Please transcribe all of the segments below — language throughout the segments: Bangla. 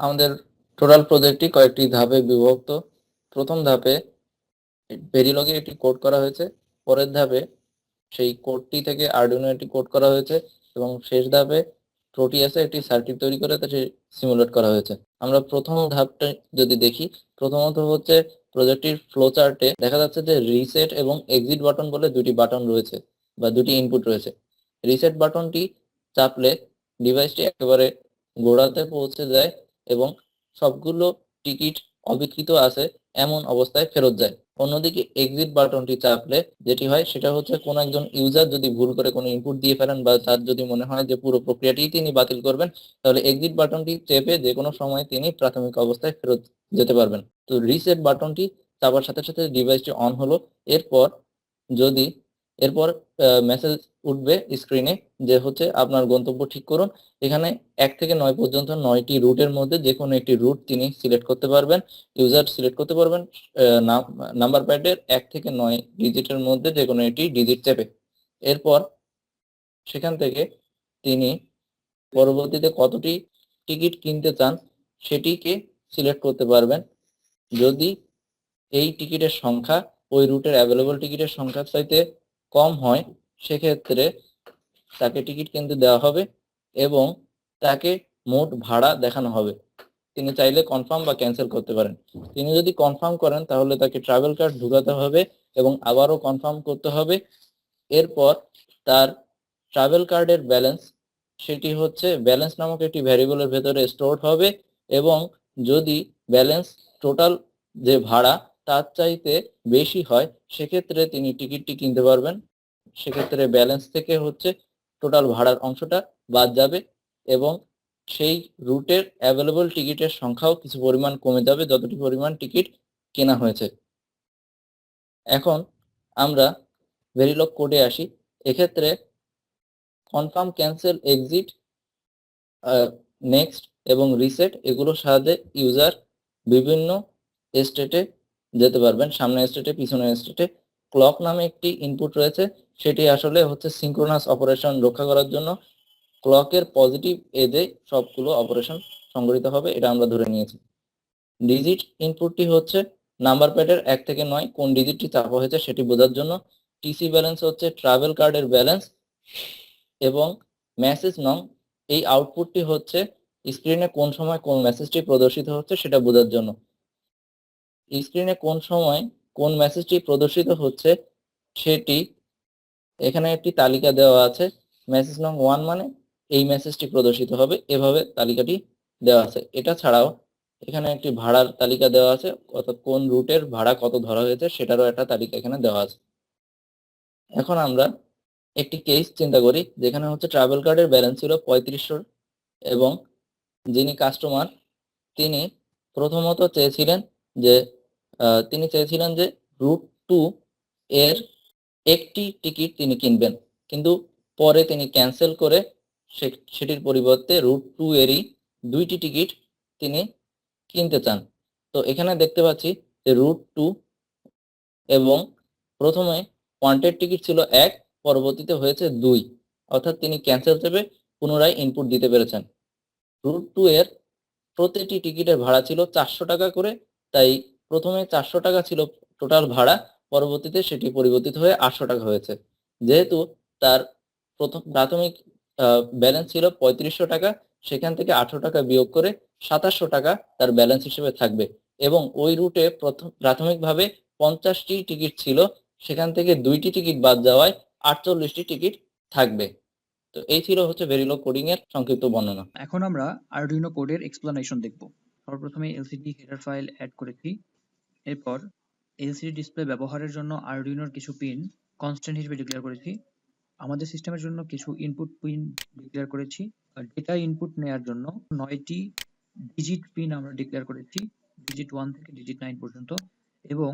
আমাদের টোটাল প্রজেক্টটি কয়েকটি ধাপে বিভক্ত। প্রথম ধাপে ভেরিলগে একটি কোড করা হয়েছে, পরের ধাপে সেই কোডটি থেকে আরডুইনো একটি কোড করা হয়েছে এবং শেষ ধাপে প্রোটিয়াসে একটি সার্কিট তৈরি করে সেটি সিমুলেট করা হয়েছে। আমরা প্রথম ধাপটা যদি দেখি, প্রথমত হচ্ছে প্রজেক্টটির ফ্লো চার্টে দেখা যাচ্ছে যে রিসেট এবং এক্সিট বাটন বলে দুটি বাটন রয়েছে বা দুটি ইনপুট রয়েছে। রিসেট বাটনটি চাপলে ডিভাইসটি একেবারে গোড়াতে পৌঁছে যায় এবং সবগুলো টিকিট অবিকৃত আছে এমন অবস্থায় ফেরত যায়। অন্যদিকে এক্সিট বাটনটি চাপলে যেটি হয় সেটা হচ্ছে কোনো একজন ইউজার যদি ভুল করে কোনো ইনপুট দিয়ে ফেলেন বা তার যদি মনে হয় যে পুরো প্রক্রিয়াটি তিনি বাতিল করবেন, তাহলে এক্সিট বাটনটি চেপে যে কোনো সময় তিনি প্রাথমিক অবস্থায় ফেরত যেতে পারবেন। তো রিসেট বাটনটি চাপার সাথে সাথে ডিভাইসটি অন হলো। এরপর যদি এরপর মেসেজ উঠবে স্ক্রিনে যে হচ্ছে আপনার গন্তব্য ঠিক করুন। এখানে 1 থেকে 9 পর্যন্ত 9টি রুটের মধ্যে যে কোনো একটি রুট তিনি সিলেক্ট করতে পারবেন, ইউজার সিলেক্ট করতে পারবেন নাম্বার প্যাডের 1 থেকে 9 ডিজিটের মধ্যে যে কোনো একটি ডিজিট চেপে। এরপর সেখান থেকে তিনি পরবর্তীতে কতটি টিকিট কিনতে চান সেটিকে সিলেক্ট করতে পারবেন। যদি এই টিকিটের সংখ্যা ওই রুটের অ্যাভেলেবল টিকিটের সংখ্যার চাইতে কম হয়, সেক্ষেত্রে তাকে টিকিট কিনতে দেওয়া হবে এবং তাকে মোট ভাড়া দেখানো হবে। তিনি চাইলে কনফার্ম বা ক্যান্সেল করতে পারেন। তিনি যদি কনফার্ম করেন তাহলে তাকে ট্রাভেল কার্ড ঢুকাতে হবে এবং আবারও কনফার্ম করতে হবে। এরপর তার ট্রাভেল কার্ডের ব্যালেন্স, সেটি হচ্ছে ব্যালেন্স নামক একটি ভ্যারিয়েবলের ভেতরে স্টোর হবে এবং যদি ব্যালেন্স টোটাল যে ভাড়া তার চাইতে বেশি হয় সেক্ষেত্রে তিনি টিকিটটি কিনতে পারবেন। সেক্ষেত্রে ব্যালেন্স থেকে হচ্ছে টোটাল ভাড়ার অংশটা বাদ যাবে এবং সেই রুটের অ্যাভেলেবল টিকিটের সংখ্যাও কিছু পরিমাণ কমে যাবে যতটি পরিমাণ টিকিট কেনা হয়েছে। এখন আমরা ভেরিলগ কোডে আসি। এক্ষেত্রে কনফার্ম, ক্যান্সেল, এক্সিট, নেক্সট এবং রিসেট এগুলোর সাহায্যে ইউজার বিভিন্ন স্টেটে যেতে পারবেন, সামনের স্টেটে, পিছনের স্টেটে। ক্লক নামে একটি ইনপুট রয়েছে, সেটি আসলে হচ্ছে সিঙ্ক্রোনাস অপারেশন রক্ষা করার জন্য ক্লকের পজিটিভ এজে সবগুলো অপারেশন সংঘটিত হবে, এটা আমরা ধরে নিয়েছি। ডিজিট ইনপুটটি হচ্ছে নাম্বার প্যাডের 1 থেকে 9 কোন ডিজিটটি চাপা হয়েছে সেটি বোঝার জন্য। টিসি ব্যালেন্স হচ্ছে ট্রাভেল কার্ডের ব্যালেন্স এবং মেসেজ নং এই আউটপুটটি হচ্ছে স্ক্রিনে কোন সময় কোন মেসেজটি প্রদর্শিত হচ্ছে সেটা বোঝার জন্য। স্ক্রিনে কোন সময় কোন মেসেজটি প্রদর্শিত হচ্ছে সেটি এখানে একটি তালিকা দেওয়া আছে। মেসেজ নং 1 মানে এই মেসেজটি প্রদর্শিত হবে, এভাবে তালিকাটি দেওয়া আছে। এটা ছাড়াও এখানে একটি ভাড়ার তালিকা দেওয়া আছে, অর্থাৎ কোন রুটের ভাড়া কত ধরা হয়েছে সেটারও একটা তালিকা এখানে দেওয়া আছে। এখন আমরা একটি কেস চিন্তা করি যেখানে হচ্ছে ট্রাভেল কার্ডের ব্যালেন্স ছিল 3500 এবং যিনি কাস্টমার তিনি প্রথমত চেয়েছিলেন যে রুট 2 এর একটি টিকিট তিনি কিনবেন, কিন্তু পরে তিনি ক্যান্সেল করে সেটির পরিবর্তে রুট 2 এরই 2টি টিকিট তিনি কিনতে চান। তো এখানে দেখতে পাচ্ছি যে রুট 2 এবং প্রথমে ওয়ান্টেড টিকিট ছিল 1, পরবর্তীতে হয়েছে 2, অর্থাৎ তিনি ক্যান্সেল চেপে পুনরায় ইনপুট দিতে পেরেছেন। রুট 2 এর প্রতিটি টিকিটের ভাড়া ছিল 400 টাকা করে, তাই প্রথমে 400 টাকা ছিল টোটাল ভাড়া, পরবর্তীতে সেটি পরিবর্তিত হয়ে 800 টাকা হয়েছে। যেহেতু তার প্রাথমিক ব্যালেন্স ছিল 3500 টাকা, সেখান থেকে 800 টাকা বিয়োগ করে 2700 টাকা তার ব্যালেন্স হিসেবে থাকবে এবং ওই রুটে প্রাথমিকভাবে 50টি টিকিট ছিল, সেখান থেকে 2টি টিকিট বাদ যাওয়ায় 48টি টিকিট থাকবে। তো এই ছিল হচ্ছে ভেরিলগ কোডিং এর সংক্ষিপ্ত বর্ণনা। এখন আমরা আরডুইনো কোডের এক্সপ্লানেশন দেখব। সর্বপ্রথমে এলসিডি হেডার ফাইল অ্যাড করেছি। এরপর এলসিডি ডিসপ্লে ব্যবহারের জন্য আরডুইনোর কিছু পিন কনস্ট্যান্ট হিসেবে ডিক্লেয়ার করেছি। আমাদের সিস্টেমের জন্য কিছু ইনপুট পিন ডিক্লেয়ার করেছি। আর ডেটা ইনপুট নেওয়ার জন্য 9টি ডিজিট পিন আমরা ডিক্লেয়ার করেছি, ডিজিট 1 থেকে ডিজিট 9 পর্যন্ত। এবং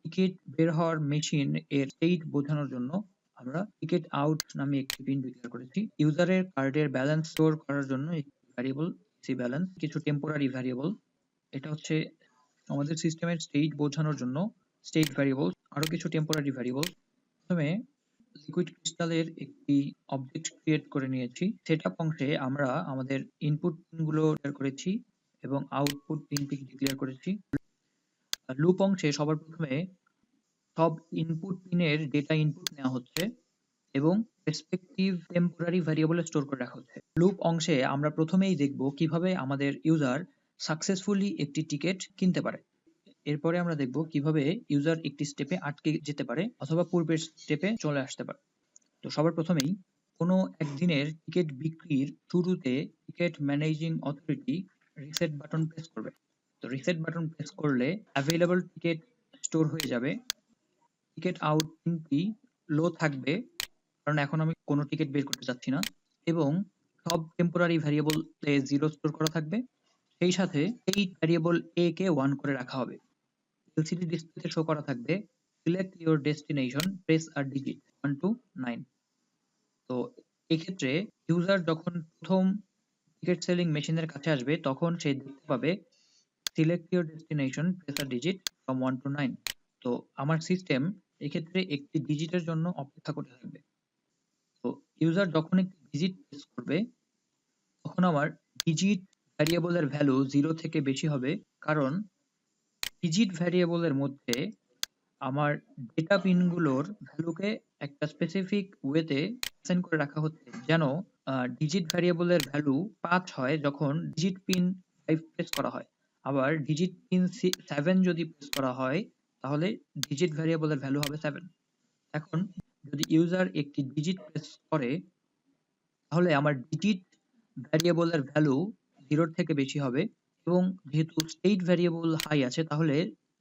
টিকিট বের হওয়ার মেশিন এর স্টেট বোঝানোর জন্য আমরা টিকিট আউট নামে একটি পিন ডিক্লেয়ার করেছি। ইউজারের কার্ডের ব্যালেন্স স্টোর করার জন্য একটি ভ্যারিয়েবল সি ব্যালেন্স, কিছু টেম্পোরারি ভ্যারিয়েবল। এটা হচ্ছে আমাদের সিস্টেমের স্টেট বোঝানোর জন্য স্টেট ভ্যারিয়েবল, আরো কিছু টেম্পোরারি ভ্যারিয়েবল। প্রথমে লিকুইড ক্রিস্টালের একটি অবজেক্ট ক্রিয়েট করে নিয়েছি। সেটআপ অংশে আমরা আমাদের ইনপুট গুলো করেছি এবং আউটপুট পিনটি ডিক্লেয়ার করেছি। লুপ অংশে সবার প্রথমে সব ইনপুট পিনের ডেটা ইনপুট নেওয়া হচ্ছে এবং রেসপেক্টিভ টেম্পোরারি ভ্যারিয়েবলে স্টোর করে রাখা হচ্ছে। লুপ অংশে আমরা প্রথমেই দেখব কিভাবে আমাদের ইউজার সাকসেসফুলি একটি টিকেট কিনতে পারে। এরপরে আমরা দেখব কিভাবে ইউজার একটি স্টেপে আটকে যেতে পারে অথবা পূর্বের স্টেপে চলে আসতে পারে। তো সবার প্রথমেই কোনো একদিনের টিকেট বিক্রির শুরুতে ticket managing authority reset button press করবে। তো রিসেট বাটন প্রেস করলে অ্যাভেলেবল টিকেট স্টোর হয়ে যাবে। টিকেট আউট পিনটি লো থাকবে কারণ এখন আমি কোনো টিকেট বের করতে চাচ্ছি না, এবং সব টেম্পোরারি ভ্যারিয়েবলে 0 স্টোর করা থাকবে। সেই সাথে এই ভ্যারিয়েবল a কে 1 করে রাখা হবে। এলসিডি ডিসপ্লেতে শো করা থাকবে select your destination, press a digit 1 to 9। তো এক্ষেত্রে ইউজার যখন প্রথম টিকেট সেলিং মেশিনের কাছে আসবে তখন সে দেখতে পাবে select your destination, press a digit from 1 to 9। তো আমার সিস্টেম এক্ষেত্রে একটি ডিজিটের জন্য অপেক্ষা করতে থাকবে। তো ইউজার যখন একটি ডিজিট প্রেস করবে তখন আমার ডিজিট ভ্যারিয়েবলের ভ্যালু 0 থেকে বেশি হবে, কারণ ডিজিট ভ্যারিয়েবলের মধ্যে আমার ডেটা পিনগুলোর ভ্যালুকে একটা স্পেসিফিক ওয়েতে অ্যাসাইন করে রাখা হচ্ছে, যেন ডিজিট ভ্যারিয়েবলের ভ্যালু 5 হয় যখন ডিজিট পিন 5 প্রেস করা হয়। আবার ডিজিট পিন 7 যদি প্রেস করা হয় তাহলে ডিজিট ভ্যারিয়েবলের ভ্যালু হবে 7। এখন যদি ইউজার একটি ডিজিট প্রেস করে তাহলে আমার ডিজিট ভ্যারিয়েবলের ভ্যালু 0 থেকে বেশি হবে, এবং যেহেতু স্টেট ভ্যারিয়েবল হাই আছে তাহলে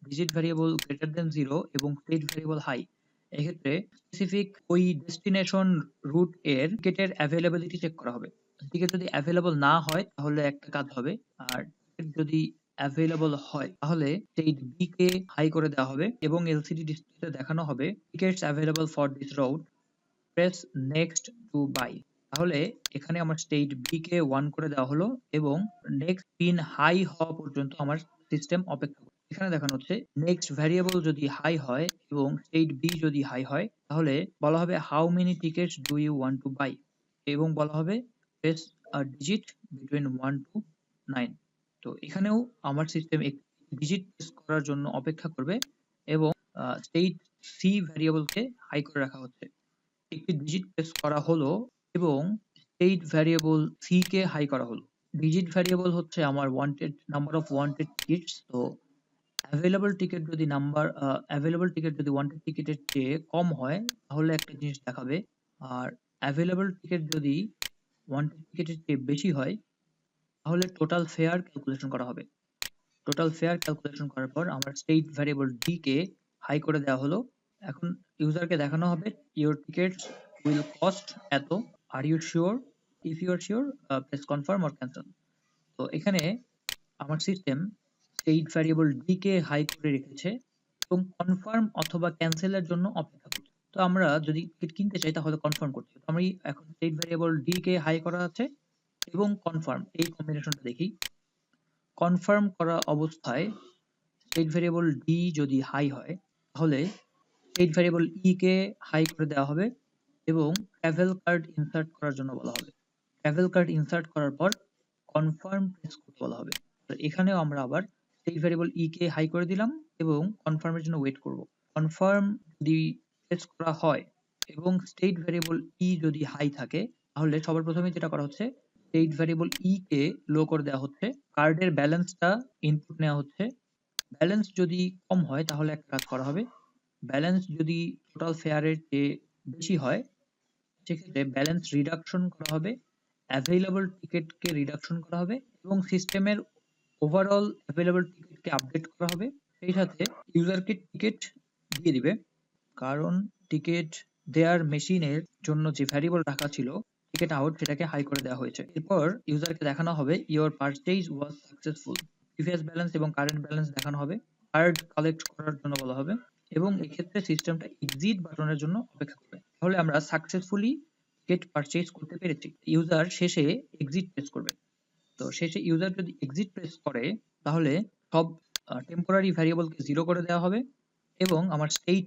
ডিজিট ভ্যারিয়েবল গ্রেটার দেন 0 এবং স্টেট ভ্যারিয়েবল হাই। এক্ষেত্রে স্পেসিফিক ওই ডেস্টিনেশন রুট এর টিকেটের অ্যাভেলেবিলিটি চেক করা হবে। টিকেট যদি অ্যাভেলেবল না হয় তাহলে একটা কাজ হবে, আর টিকেট যদি অ্যাভেলেবল হয় তাহলে স্টেট বি কে হাই করে দেওয়া হবে এবং এলসিডি ডিসপ্লেতে দেখানো হবে tickets available for this route, press next to buy. তাহলে এখানে আমার স্টেট বি কে 1 করে দেওয়া হলো এবং নেক্সট পিন হাই হওয়া পর্যন্ত আমার সিস্টেম অপেক্ষা করবে। এখানে দেখানো হচ্ছে নেক্সট ভ্যারিয়েবল যদি হাই হয় এবং স্টেট বি যদি হাই হয় তাহলে বলা হবে how many tickets do you want to buy, এবং বলা হবে press a digit between 1 to 9। তো এখানেও আমার সিস্টেম একটি ডিজিট প্রেস করার জন্য অপেক্ষা করবে এবং স্টেট সি ভ্যারিয়েবলকে হাই করে রাখা হচ্ছে। একটি ডিজিট প্রেস করা হলো এবং state variable C K high করা হলো। ডিজিট ভ্যারিয়েবল হচ্ছে আমার wanted number of wanted tickets. তো অ্যাভেলেবল টিকিট যদি ওয়ান্টেড টিকিটের চেয়ে কম হয় তাহলে একটা জিনিস দেখাবে, আর অ্যাভেলেবল টিকিট যদি ওয়ান্টেড টিকিটের চেয়ে বেশি হয় তাহলে টোটাল ফেয়ার ক্যালকুলেশন করা হবে। টোটাল ফেয়ার ক্যালকুলেশন করার পর আমার স্টেট ভ্যারিয়েবল ডি কে হাই করে দেওয়া হলো। এখন ইউজারকে দেখানো হবে ইওর টিকেটস উইল কস্ট এত, are you sure? If you are sure press confirm or cancel. তো এখানে আমার সিস্টেম স্টেট ভ্যারিয়েবল ডি কে হাই করে রেখেছে এবং কনফার্ম অথবা ক্যান্সেলের জন্য অপেক্ষা করছে। তো আমরা যদি টিকিট কিনতে চাই তাহলে কনফার্ম করতে হবে। আমি এখন স্টেট ভ্যারিয়েবল ডি কে হাই করা আছে এবং কনফার্ম, এই কম্বিনেশনটা দেখি। কনফার্ম করা অবস্থায় স্টেট ভ্যারিয়েবল ডি যদি হাই হয় তাহলে স্টেট ভ্যারিয়েবল ই কে হাই করে দেওয়া হবে এবং ট্রাভেল কার্ড ইনসার্ট করার জন্য বলা হবে। ট্রাভেল কার্ড ইনসার্ট করার পর কনফার্ম প্রেস করতে বলা হবে। তো এখানেও আমরা আবার স্টেট ভ্যারিয়েবল ই কে হাই করে দিলাম এবং কনফার্মের জন্য ওয়েট করব। কনফার্ম যদি প্রেস করা হয় এবং স্টেট ভ্যারিয়েবল ই যদি হাই থাকে তাহলে সবার প্রথমে যেটা করা হচ্ছে স্টেট ভ্যারিয়েবল ই কে লো করে দেওয়া হচ্ছে, কার্ডের ব্যালেন্সটা ইনপুট নেওয়া হচ্ছে। ব্যালেন্স যদি কম হয় তাহলে একটা কাজ করা হবে, ব্যালেন্স যদি টোটাল ফেয়ারের চেয়ে বেশি হয় সেক্ষেত্রে ব্যালেন্স রিডাকশন করা হবে, অ্যাভেলেবল টিকিটকে রিডাকশন করা হবে এবং সিস্টেমের ওভারঅল অ্যাভেলেবল টিকিটকে আপডেট করা হবে। সেই সাথে ইউজারকে টিকিট দিয়ে দিবে, কারণ টিকিট দেয়ার মেশিনের জন্য যে ভ্যারিয়েবল রাখা ছিল টিকিট আউট সেটাকে হাই করে দেওয়া হয়েছে। এরপর ইউজারকে দেখানো হবে your purchase was successful, previous balance এবং কারেন্ট ব্যালেন্স দেখানো হবে, কার্ড কালেক্ট করার জন্য বলা হবে এবং এক্ষেত্রে সিস্টেমটা এক্সিট বাটনের জন্য অপেক্ষা করবে। তাহলে আমরা সাকসেসফুলি টিকিট পারচেজ করতে পেরেছি। ইউজার শেষে এক্সিট প্রেস করবে। তো শেষে ইউজার যদি এক্সিট প্রেস করে তাহলে সব টেম্পোরারি ভ্যারিয়েবলকে 0 করে দেওয়া হবে এবং আমার স্টেট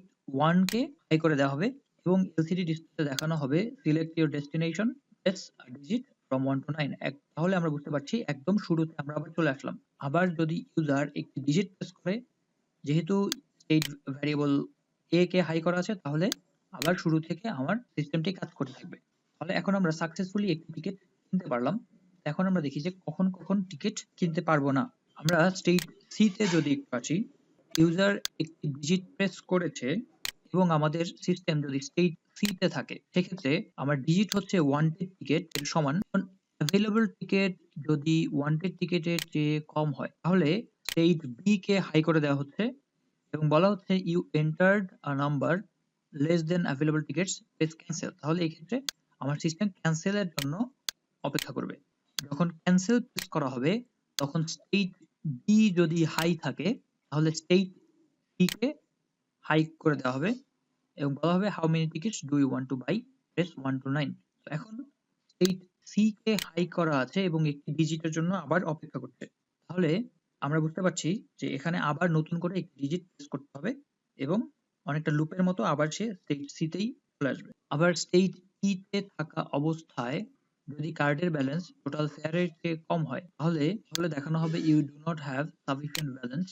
1 কে হাই করে দেওয়া হবে এবং এলসিডি ডিসপ্লেতে দেখানো হবে select your destination, press a digit from 1 to 9, তাহলে আমরা বুঝতে পারছি একদম শুরুতে আমরা আবার চলে আসলাম। আবার যদি ইউজার একটি ডিজিট প্রেস করে, যেহেতু স্টেট ভ্যারিয়েবল a কে হাই করা আছে, তাহলে আবার শুরু থেকে আমার সিস্টেমটি কাজ করতে থাকবে। তাহলে এখন আমরা সাকসেসফুলি একটি টিকিট কিনতে পারলাম। এখন আমরা দেখি যে কখন কখন টিকিট কিনতে পারবো না। আমরা স্টেট সি তে যদি একটু আসি, ইউজার একটি ডিজিট প্রেস করেছে এবং আমাদের সিস্টেম যদি স্টেট সি তে থাকে, সেক্ষেত্রে আমার ডিজিট হচ্ছে ওয়ান্টেড টিকেট এর সমান। অ্যাভেলেবল টিকেট যদি ওয়ান্টেড টিকেটের চেয়ে কম হয়, তাহলে স্টেট বি কে হাই করে দেওয়া হচ্ছে এবং বলা হচ্ছে you entered a number less than available tickets, press cancel. তাহলে এই ক্ষেত্রে আমার সিস্টেম ক্যান্সেলের জন্য অপেক্ষা করবে। যখন ক্যান্সেল প্রেস করা হবে, তখন স্টেট বি যদি হাই থাকে, তাহলে স্টেট সি কে হাই করে দেওয়া হবে এবং বলা হবে how many tickets do you want to buy, press 1 to 9। তো এখন স্টেট সি কে হাই করা আছে এবং একটি ডিজিটের জন্য আবার অপেক্ষা করছে। তাহলে আমরা বুঝতে পারছি যে এখানে আবার নতুন করে একটি ডিজিট প্রেস করতে হবে এবং অনেকটা লুপের মতো আবার সে স্টেট সি তেই চলে আসবে। আবার স্টেট ই তে থাকা অবস্থায় যদি কার্ডের ব্যালেন্স টোটাল ফেয়ারের চেয়ে কম হয়, তাহলে দেখানো হবে you do not have sufficient balance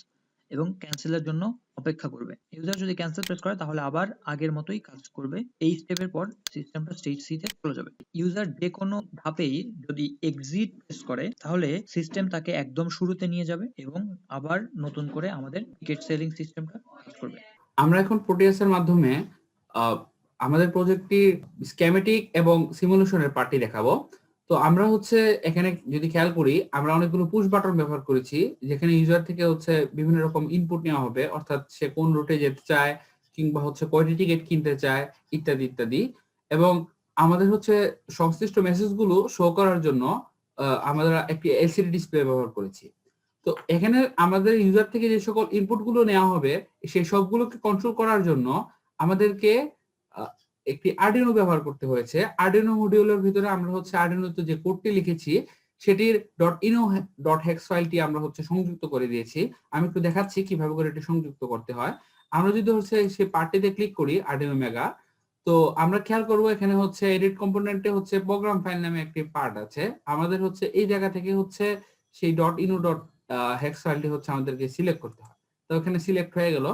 এবং ক্যান্সেলের জন্য অপেক্ষা করবে। ইউজার যদি ক্যান্সেল প্রেস করে, তাহলে আবার আগের মতোই কাজ করবে। এই স্টেপের পর সিস্টেমটা স্টেজ সি তে চলে যাবে। ইউজার যে কোনো ধাপেই যদি এক্সিট প্রেস করে, তাহলে সিস্টেম তাকে একদম শুরুতে নিয়ে যাবে এবং আবার নতুন করে আমাদের টিকেট সেলিং সিস্টেমটা কাজ করবে। আমরা এখন প্রোটিয়াসের মাধ্যমে আহ, আমাদের প্রজেক্টটি স্কেমেটিক এবং সিমুলেশনের পার্টি দেখাবো। তো আমরা হচ্ছে এখানে যদি খেয়াল করি, আমরা অনেকগুলো পুশ বাটন ব্যবহার করেছি, যেখানে ইউজার থেকে হচ্ছে বিভিন্ন রকম ইনপুট নেওয়া হবে, অর্থাৎ সে কোন রুটে যেতে চায় কিংবা হচ্ছে কয়টি টিকিট কিনতে চায় ইত্যাদি ইত্যাদি। এবং আমাদের হচ্ছে সংশ্লিষ্ট মেসেজগুলো শো করার জন্য আমরা একটি এলসিডি ডিসপ্লে ব্যবহার করেছি। তো এখানে আমাদের ইউজার থেকে যে সকল ইনপুট গুলো নেওয়া হবে, সেই সবগুলোকে কন্ট্রোল করার জন্য আমাদেরকে একটি আরডিনো ব্যবহার করতে হয়েছে। আরডিনো মডিউলের ভিতরে আমরা হচ্ছে আরডিনোতে যে কোডটি লিখেছি, সেটির .ino.hex ফাইলটি আমরা হচ্ছে সংযুক্ত করে দিয়েছি। আমি একটু দেখাচ্ছি কিভাবে করে এটি সংযুক্ত করতে হয়। আমরা যদি হচ্ছে সেই পার্টিতে ক্লিক করি আরডিনো মেগা, তো আমরা খেয়াল করব এখানে হচ্ছে এডিট কম্পোনেন্টে হচ্ছে প্রোগ্রাম ফাইল নামে একটি পার্ট আছে। আমাদের হচ্ছে এই জায়গা থেকে হচ্ছে সেই .ino.hex ফাইলটি হচ্ছে আমাদেরকে সিলেক্ট করতে হয়। তো এখানে সিলেক্ট হয়ে গেল।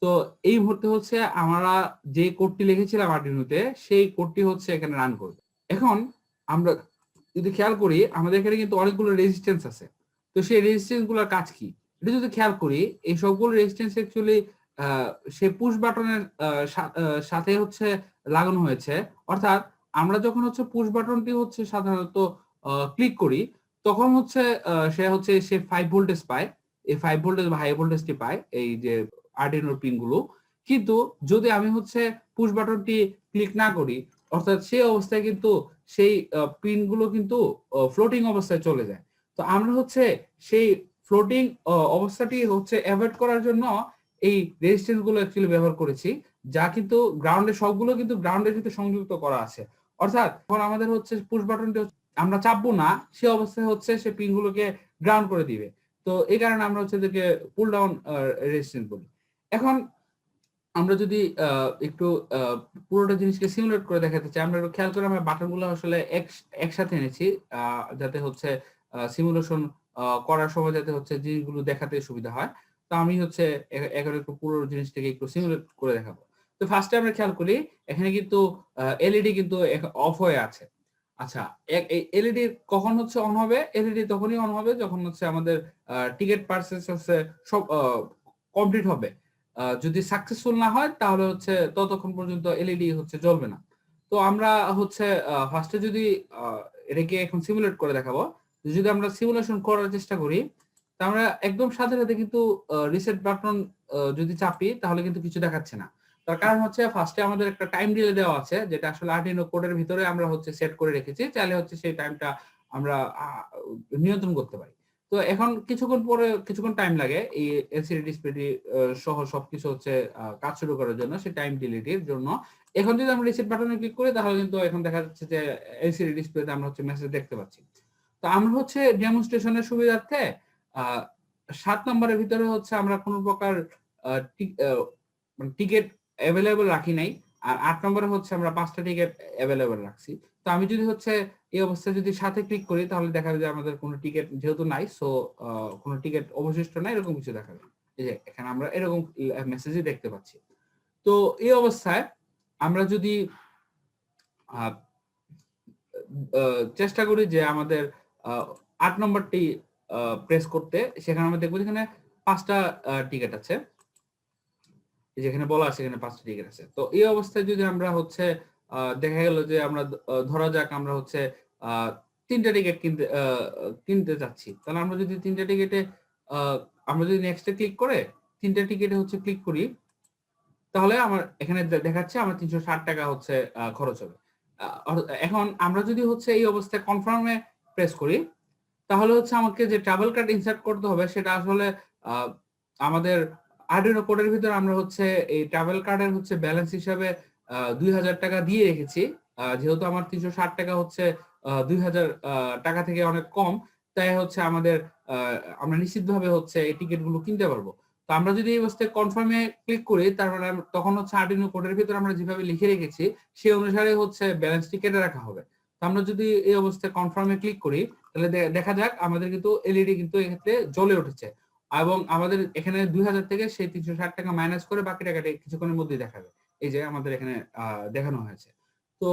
তো এই মুহূর্তে হচ্ছে আমরা যে কোডটি লিখেছিলাম আরডিনোতে, সেই কোডটি হচ্ছে এখানে রান করবে। এখন আমরা যদি খেয়াল করি, আমাদের এখানে কিন্তু অনেকগুলো রেজিস্ট্যান্স আছে। তো সেই রেজিস্ট্যান্স গুলোর কাজ কি, এটা যদি খেয়াল করি, এই সবগুলো রেজিস্ট্যান্স অ্যাকচুয়ালি সে পুশ বাটনের সাথে হচ্ছে লাগানো হয়েছে। অর্থাৎ আমরা যখন হচ্ছে পুশ বাটনটি হচ্ছে সাধারণত ক্লিক করি, তখন হচ্ছে সে 5 ভোল্টেজ পায়। এই 5 ভোল্টেজ বা হাই ভোল্টেজটি পায় এই যে আরডিনোর পিন গুলো। কিন্তু যদি আমি হচ্ছে পুশ বাটনটি ক্লিক না করি, অর্থাৎ সেই অবস্থায় কিন্তু সেই পিন গুলো কিন্তু ফ্লোটিং অবস্থায় চলে যায়। তো আমরা হচ্ছে সেই ফ্লোটিং অবস্থাটি হচ্ছে অ্যাভয়েড করার জন্য এই রেজিস্ট্যান্স গুলো অ্যাকচুয়ালি ব্যবহার করেছি, যা কিন্তু গ্রাউন্ডে সবগুলো কিন্তু গ্রাউন্ডের সাথে সংযুক্ত করা আছে। অর্থাৎ যখন আমাদের হচ্ছে পুশ বাটনটি আমরা চাপবো না, সে অবস্থায় হচ্ছে সে পিন গুলোকে গ্রাউন্ড করে দিবে। তো এই কারণে আমরা হচ্ছে এদেরকে পুল ডাউন রেজিস্ট্যান্স বলি। এখন আমরা যদি একটু পুরোটা জিনিসকে সিমুলেট করে দেখাতে চাই, আমরা একটু খেয়াল করে আমরা বাটনগুলো আসলে একসাথে এনেছি, যাতে হচ্ছে সিমুলেশন করার সময় যাতে হচ্ছে জিনিসগুলো দেখাতে সুবিধা হয়। তো আমি হচ্ছে এখন একটু পুরো জিনিসটাকে একটু সিমুলেট করে দেখাবো। তো ফার্স্টে আমরা খেয়াল করি, এখানে কিন্তু এলইডি কিন্তু অফ হয়ে আছে। আচ্ছা, এলইডি কখন হচ্ছে অন হবে? এলইডি তখনই অন হবে যখন হচ্ছে আমাদের টিকিট পারচেজ হচ্ছে সব কমপ্লিট হবে। যদি সাকসেসফুল না হয়, তাহলে হচ্ছে ততক্ষণ পর্যন্ত এলইডি হচ্ছে জ্বলবে না। তো আমরা হচ্ছে ফার্স্টে যদি এটাকে এখন সিমুলেট করে দেখাবো। যদি আমরা সিমুলেশন করার চেষ্টা করি, তা আমরা একদম সাথে সাথে কিন্তু রিসেট বাটন যদি চাপি, তাহলে কিন্তু কিছু দেখাচ্ছে না। তার কারণ হচ্ছে ফার্স্টে আমাদের একটা টাইম ডিলে দেওয়া আছে, যেটা আসলে আরডিনো কোডের ভিতরে আমরা হচ্ছে সেট করে রেখেছি, চাইলে হচ্ছে সেই টাইমটা আমরা নিয়ন্ত্রণ করতে পারি। তো এখন কিছুক্ষণ টাইম লাগে এই এলসিডি ডিসপ্লেটি সহ সবকিছু হচ্ছে কাজ শুরু করার জন্য, সেই টাইম ডিলেটির জন্য। এখন যদি আমরা রিসেট বাটনে ক্লিক করি, তাহলে কিন্তু এখন দেখা যাচ্ছে যে এলসিডি ডিসপ্লেতে আমরা হচ্ছে মেসেজ দেখতে পাচ্ছি। তো আমরা হচ্ছে ডেমনস্ট্রেশনের সুবিধার্থে 7 নম্বরের ভিতরে হচ্ছে আমরা কোনো প্রকার টিকিট অ্যাভেলেবল রাখি নাই। আর 8 নম্বরে হচ্ছে আমরা 5টা টিকিট অ্যাভেলেবল রাখছি। তো আমি যদি হচ্ছে এই অবস্থায় যদি সাথে ক্লিক করি তাহলে দেখা যাবে যে আমাদের কোনো টিকিট যেহেতু নাই, সো কোনো টিকিট অবশিষ্ট নাই এরকম কিছু দেখাবে। এই যে এখানে আমরা এরকম মেসেজই দেখতে পাচ্ছি। তো এই অবস্থায় আমরা যদি চেষ্টা করি যে আমাদের 8 নম্বরটি প্রেস করতে, সেখানে আমরা দেখবো যেখানে 5টা টিকিট আছে, যেখানে বলা আছে এখানে 5টা টিকিট আছে। তো এই অবস্থায় যদি আমরা হচ্ছে দেখা গেল যে আমরা ধরা যাক আমরা হচ্ছে 3টা টিকিট কিনতে চাচ্ছি, তাহলে আমরা যদি 3টা টিকিটে আমরা যদি নেক্সটে ক্লিক করে 3টা টিকিটে হচ্ছে ক্লিক করি, তাহলে আমার এখানে দেখাচ্ছে আমার 360 টাকা হচ্ছে খরচ হবে। এখন আমরা যদি হচ্ছে এই অবস্থায় কনফার্মে প্রেস করি, তাহলে হচ্ছে আমাকে যে ট্রাভেল কার্ড ইনসার্ট করতে হবে সেটা আসলে আমাদের আরডিনো কোডের ভিতরে আমরা হচ্ছে এই ট্রাভেল কার্ডের হচ্ছে ব্যালেন্স হিসাবে 2000 টাকা দিয়ে রেখেছি। যেহেতু আমার 360 টাকা হচ্ছে 2000 টাকা থেকে অনেক কম, তাই হচ্ছে আমাদের আমরা নিশ্চিতভাবে হচ্ছে এই টিকিট গুলো কিনতে পারবো। তো আমরা যদি এই অবস্থায় কনফার্মে ক্লিক করি, তারপরে তখন হচ্ছে আরডিনো কোডের ভিতরে আমরা যেভাবে লিখে রেখেছি সেই অনুসারে হচ্ছে ব্যালেন্সটি কেটে রাখা হবে। তো আমরা যদি এই অবস্থায় কনফার্মে ক্লিক করি, তাহলে দেখা যাক আমাদের কিন্তু এলইডি কিন্তু এক্ষেত্রে জ্বলে উঠেছে এবং আমাদের এখানে 2000 থেকে সেই 360 টাকা মাইনাস করে বাকি টাকাটা কিছুক্ষণের মধ্যেই দেখাবে। এই যে আমাদের এখানে দেখানো হয়েছে। তো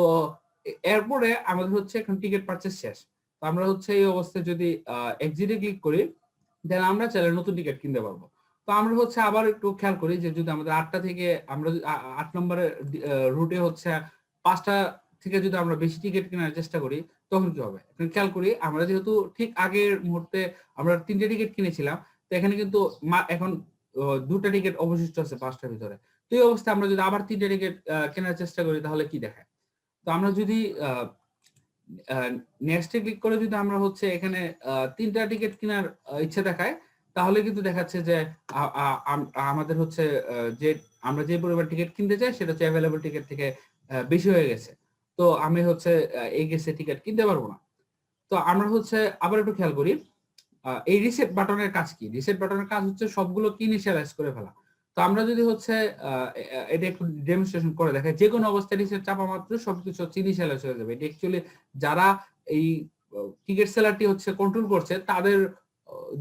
এরপরে আমাদের হচ্ছে এখন টিকিট পারচেজ শেষ। তো আমরা হচ্ছে এই অবস্থায় যদি এক্সিটে ক্লিক করি, তাহলে আমরা চাইলে নতুন টিকিট কিনতে পারবো। তো আমরা হচ্ছে আবার একটু খেয়াল করি যে যদি আমাদের 8টা থেকে আমরা 8 নম্বরের রুটে হচ্ছে 5টা থেকে যদি আমরা বেশি টিকিট কেনার চেষ্টা করি তখন কি হবে। এখন খেয়াল করি আমরা যেহেতু ঠিক আগের মুহূর্তে আমরা 3টে টিকিট কিনেছিলাম, তো এখানে কিন্তু এখন 2টা টিকিট অবশিষ্ট আছে 5টার ভিতরে। তো এই অবস্থায় আমরা যদি আবার 3টে টিকিট কেনার চেষ্টা করি তাহলে কি দেখায়। তো আমরা যদি নেক্সটে ক্লিক করে যদি আমরা হচ্ছে এখানে 3টা টিকিট কেনার ইচ্ছা দেখায়, তাহলে কিন্তু দেখাচ্ছে যে আমাদের হচ্ছে যে আমরা যে পরিমাণ টিকিট কিনতে চাই সেটা হচ্ছে অ্যাভেলেবল টিকিট থেকে বেশি হয়ে গেছে। তো আমি হচ্ছে এই গেছে টিকিট কিনতে পারবো না। তো আমরা হচ্ছে আবার একটু খেয়াল করি এই রিসেট বাটনের কাজ কি। রিসেট বাটনের কাজ হচ্ছে সবগুলো কি ইনিশিয়ালাইজ করে ফেলা। তো আমরা যদি হচ্ছে এটা একটু ডেমনস্ট্রেশন করে দেখাই, যে কোনো অবস্থায় রিসেট চাপা মাত্র সবকিছু হচ্ছে ইনিশিয়ালাইজ হয়ে যাবে। এটা অ্যাকচুয়ালি যারা এই টিকিট সেলারটি হচ্ছে কন্ট্রোল করছে তাদের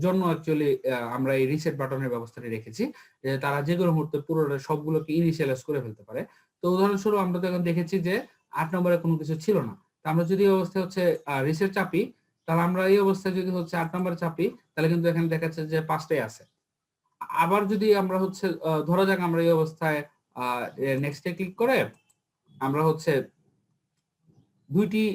জন্য অ্যাকচুয়ালি আমরা এই রিসেট বাটনের ব্যবস্থাটি রেখেছি, যে তারা যে কোনো মুহূর্তে পুরো সবগুলোকে ইনিশিয়ালাইজ করে ফেলতে পারে। তো উদাহরণস্বরূপ আমরা তো এখন দেখেছি যে 8 নম্বরে কোনো কিছু ছিল না। তো আমরা যদি এই অবস্থায় হচ্ছে রিসেট চাপি, তাহলে আমরা এই অবস্থায় যদি হচ্ছে 8 নম্বরে চাপি, তাহলে কিন্তু এখানে দেখাচ্ছে যে 5টাই আছে। আবার যদি আমরা হচ্ছে ধরা যাক আমরা এই অবস্থায় নেক্সটে ক্লিক করে আমরা হচ্ছে 2টি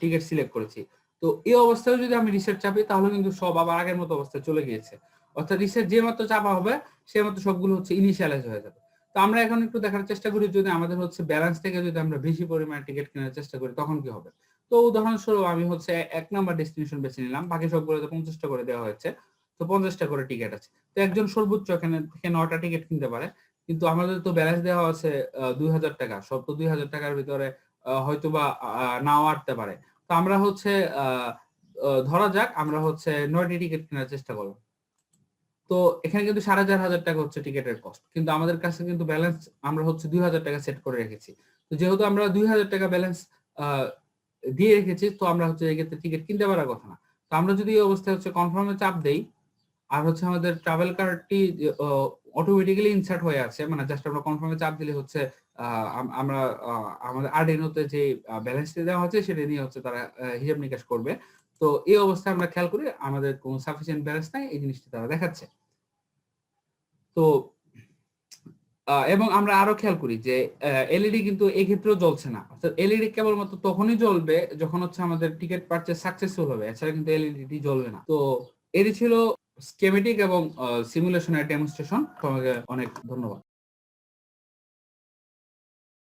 টিকিট সিলেক্ট করেছি। তো এই অবস্থায় যদি আমি রিসেট চাপি তাহলে কিন্তু সব আবার আগের মতো অবস্থায় চলে গিয়েছে। অর্থাৎ রিসেট যে মাত্র চাপা হবে সে মাত্র সবগুলো হচ্ছে ইনিশিয়ালাইজ হয়ে যাবে। তো আমরা এখন একটু দেখার চেষ্টা করি যদি আমাদের হচ্ছে ব্যালেন্স থেকে যদি আমরা বেশি পরিমাণে টিকিট কেনার চেষ্টা করি তখন কি হবে। তো উদাহরণস্বরূপ আমি হচ্ছে 1 নাম্বার ডেস্টিনেশন বেছে নিলাম, বাকি সবগুলোতে 50টা করে দেওয়া হয়েছে। তো 50টা করে টিকিট আছে। তো একজন সর্বোচ্চ এখানে থেকে 9টা টিকিট কিনতে পারে, কিন্তু আমাদের তো ব্যালেন্স দেওয়া আছে 2000 টাকা। সব তো 2000 টাকার ভিতরে হয়তোবা নাও আটতে পারে। তো আমরা হচ্ছে ধরা যাক আমরা হচ্ছে 9টি টিকিট কেনার চেষ্টা করলাম। তো এখানে কিন্তু 4500 টাকা হচ্ছে টিকিটের কস্ট, কিন্তু আমাদের কাছে কিন্তু ব্যালেন্স আমরা হচ্ছে 2000 টাকা সেট করে রেখেছি। তো যেহেতু আমরা 2000 টাকা ব্যালেন্স দিয়ে রেখেছি, তো আমরা হচ্ছে এই ক্ষেত্রে টিকিট কিনতে পারার কথা না। তো আমরা যদি এই অবস্থায় হচ্ছে কনফার্মে চাপ দেই, আর হচ্ছে আমাদের ট্রাভেল কার্ডটি অটোমেটিক্যালি ইনসার্ট হয়ে আছে, মানে জাস্ট আমরা কনফার্মে চাপ দিলে হচ্ছে আমরা আমাদের আরডিনোতে যে ব্যালেন্সটি দেওয়া হচ্ছে সেটা নিয়ে হচ্ছে তারা হিসাব নিকাশ করবে। তো এই অবস্থায় আমরা খেয়াল করি আমাদের কোনো সাফিসিয়েন্ট ব্যালেন্স নাই, এই জিনিসটি তারা দেখাচ্ছে। তো এবং আমরা আরো খেয়াল করি যে এলইডি কিন্তু এই ক্ষেত্রেও জ্বলছে না। অর্থাৎ এলইডি কেবলমাত্র তখনই জ্বলবে যখন হচ্ছে আমাদের টিকিট পারচেজ সাকসেসফুল হবে, এছাড়া কিন্তু এলইডি জ্বলবে না। তো এটি ছিল স্কেমেটিক এবং সিমুলেশনের ডেমনস্ট্রেশন। তোমাকে অনেক ধন্যবাদ।